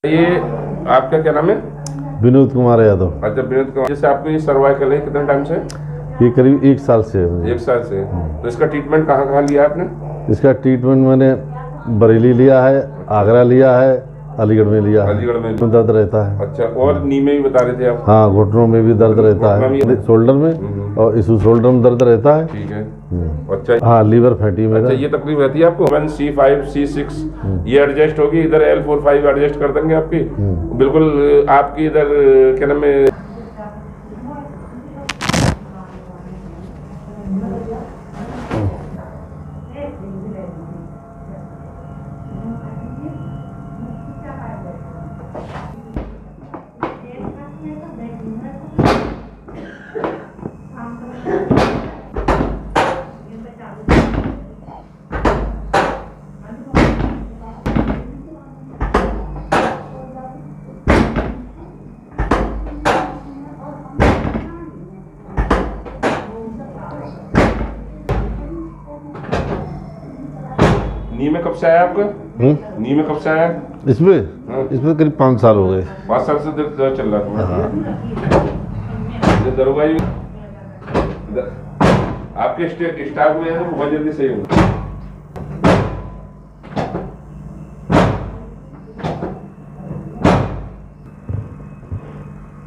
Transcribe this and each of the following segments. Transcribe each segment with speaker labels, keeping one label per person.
Speaker 1: ये आपका क्या नाम है?
Speaker 2: विनोद कुमार यादव।
Speaker 1: अच्छा विनोद कुमार, जैसे आपको ये सर्वाइकल है कितने टाइम से?
Speaker 2: ये करीब 1 साल से है मुझे।
Speaker 1: 1 साल से। तो इसका ट्रीटमेंट कहाँ कहाँ लिया आपने?
Speaker 2: इसका ट्रीटमेंट मैंने बरेली लिया है, आगरा लिया है, अलीगढ़ में लिया है।
Speaker 1: अलीगढ़ में
Speaker 2: दर्द रहता है।
Speaker 1: अच्छा, और नी में भी बता रहे थे आप?
Speaker 2: हाँ, घुटनों में भी दर्द रहता है, शोल्डर में और इस शोल्डर में दर्द रहता है।
Speaker 1: ठीक है। अच्छा,
Speaker 2: हाँ, लीवर फैटी में।
Speaker 1: अच्छा, ये तकलीफ रहती है आपको? C5 C6 ये एडजस्ट होगी, इधर L4 5 एडजस्ट कर देंगे आपकी बिल्कुल। आपकी इधर क्या नाम है, नी में कब से आया आपका? नी में कब से आया?
Speaker 2: इसमें करीब 5 साल हो गए।
Speaker 1: 5 साल से दर्द चल रहा है। दरोगा जी आपके स्टाफ में है तो बहुत जल्दी सही होगा।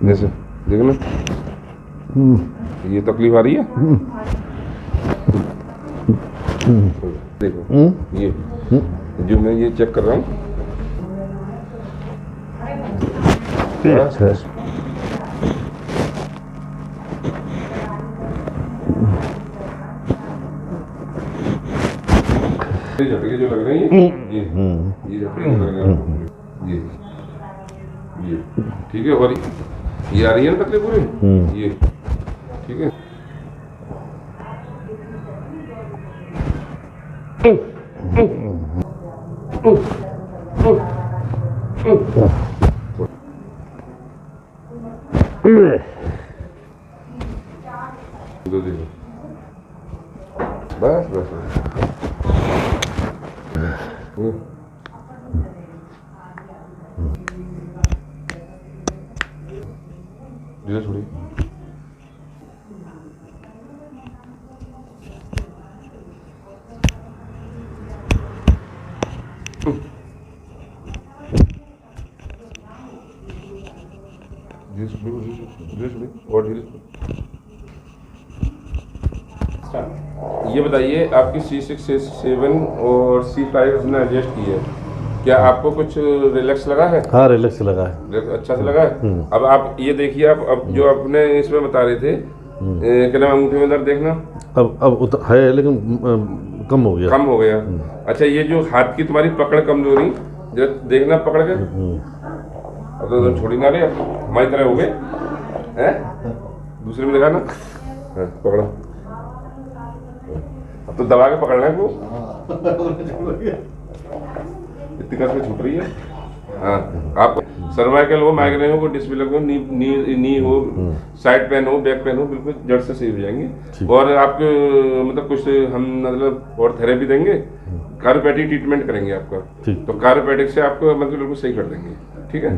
Speaker 1: जैसे देखो ना, ये तकलीफ आ रही है। देखो ये जो मैं ये चेक कर रहा हूँ, ये झटके जो लग रही है, ये झटके जो लग रहे हैं, ये ठीक है। और ये आ रही है ना तकलीफ पूरी, ये ठीक है। बस बस धीरे छोड़ी। और ये बताइए, आपकी C6 C7 और C5 उसने एडजस्ट की है, क्या आपको कुछ रिलैक्स लगा है?
Speaker 2: हाँ, रिलैक्स लगा है,
Speaker 1: अच्छा से लगा है। अब आप ये देखिए, अब जो अपने इसमें बता रहे थे क्या नाम, अंगूठे में दर्द देखना
Speaker 2: अब है, लेकिन कम हो गया।
Speaker 1: कम हो गया। अच्छा, ये जो हाथ की तुम्हारी पकड़ कमजोरी, जरा देखना पकड़ के। अब तो छोड़ी ना रहे, हमारी तरह हो गए हैं। दूसरे में दिखाना, पकड़ा। अब तो दबा के पकड़ना है वो, इतनी कसर छूट रही है। हाँ, आप सर्वाइकल हो, माइग्रेन हो, डिस्बिलक हो, नी हो, साइड पेन हो, बैक पेन हो, बिल्कुल जड़ से सही हो जाएंगे। और आपके मतलब कुछ हम मतलब और थेरेपी देंगे, कायरोप्रैक्टिक ट्रीटमेंट करेंगे आपका। तो कायरोप्रैक्टिक से आपको मतलब बिल्कुल सही कर देंगे। ठीक है।